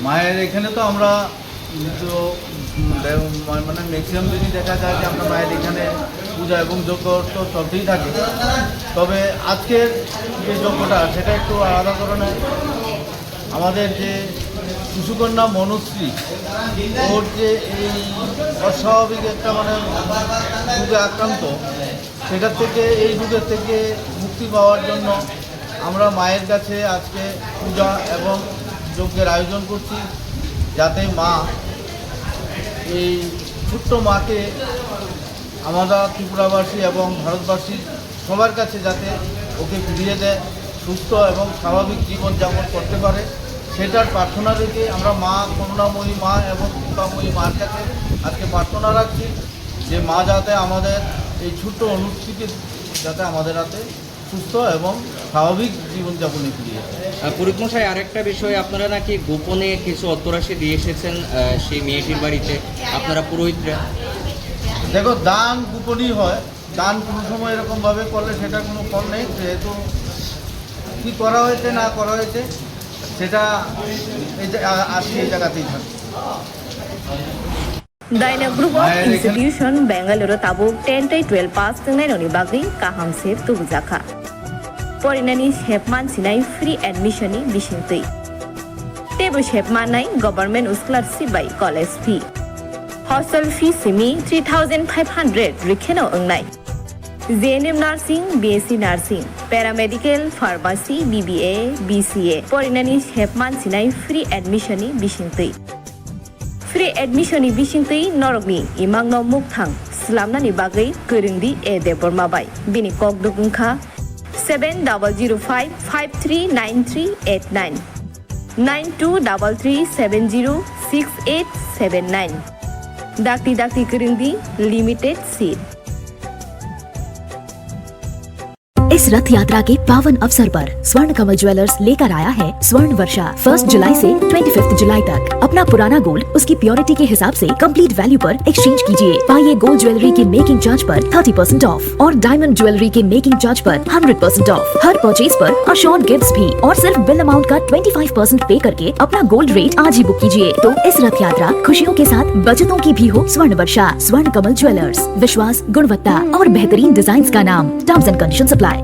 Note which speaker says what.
Speaker 1: মায়ের এখানে তো আমরা তো মানে ম্যাক্সিমাম দিনই দেখা যায় যে আমরা মায়ের এখানে পূজা এবং যজ্ঞ তো চলতেই থাকে। তবে আজকের যে যজ্ঞটা সেটা একটু আলাদা ধরনের। আমাদের যে শিশুকন্যা মনুশ্রী, ওর যে এই অস্বাভাবিক একটা মানে রোগে আক্রান্ত, সেটার থেকে এই রোগের থেকে মুক্তি পাওয়ার জন্য আমরা মায়ের কাছে আজকে পূজা এবং যজ্ঞের আয়োজন করছি, যাতে মা এই ছোট্ট মাকে আমরা ত্রিপুরাবাসী এবং ভারতবাসী সবার কাছে যাতে ওকে ফিরিয়ে দেয়, সুস্থ এবং স্বাভাবিক জীবনযাপন করতে পারে, সেটার প্রার্থনা রেখে আমরা মা করুণাময়ী মা এবং কৃপাময়ী মার কাছে আজকে প্রার্থনা রাখছি যে মা যাতে আমাদের এই ছোট্ট অনুষ্ঠিকে যাতে আমাদের হাতে সুস্থ এবং স্বাভাবিক জীবনযাপনে ফিরিয়ে দেয়।
Speaker 2: পুরোহিত মশাই, আরেকটা বিষয়, আপনারা নাকি গোপনে কিছু অর্থরাশি দিয়ে এসেছেন সেই মেয়েটির বাড়িতে, আপনারা পুরোহিতরা।
Speaker 1: দেখো, দান গোপনই হয়, দান কোনো সময় এরকমভাবে করলে সেটা কোনো ফল নেই। যেহেতু কী করা হয়েছে না করা হয়েছে সেটা আজকে এই জায়গাতেই থাকে।
Speaker 3: Daina Group of Institution Bangalore tabuk 10-12 pass tengenoni bagri kaham sep tubujaka. Porinani shepman sinai free admission ni bisintui. Tebu shepman nai government scholarship by college fee. Hostel fee simi 3,500 rikheno engnai. JNM Nursing, BSc Nursing, Paramedical, Pharmacy, BBA, BCA. Porinani shepman sinai free admission ni bisintui. Free admission ni bisingtui norogni imang no mukthang slamnani bagai kurindi e debormabai bini kok dukungkha 7005539389 9233706879 dakti kurindi limited seat।
Speaker 4: इस रथ यात्रा के पावन अवसर पर स्वर्ण कमल jewellers लेकर आया है स्वर्ण वर्षा। 1 जुलाई से 25 जुलाई तक अपना पुराना गोल्ड उसकी प्योरिटी के हिसाब से कंप्लीट वैल्यू पर एक्सचेंज कीजिए। पाइए गोल्ड ज्वेलरी के मेकिंग चार्ज पर 30% ऑफ और डायमंड ज्वेलरी के मेकिंग चार्ज पर 100% ऑफ। हर परचेज पर अशोर्ड गिफ्ट्स भी और सिर्फ बिल अमाउंट का 25% पे करके अपना गोल्ड रेट आज ही बुक कीजिए। तो इस रथ यात्रा खुशियों के साथ बचतों की भी हो स्वर्ण वर्षा। स्वर्ण कमल ज्वेलर्स, विश्वास, गुणवत्ता और बेहतरीन डिजाइन का नाम। Terms and conditions apply.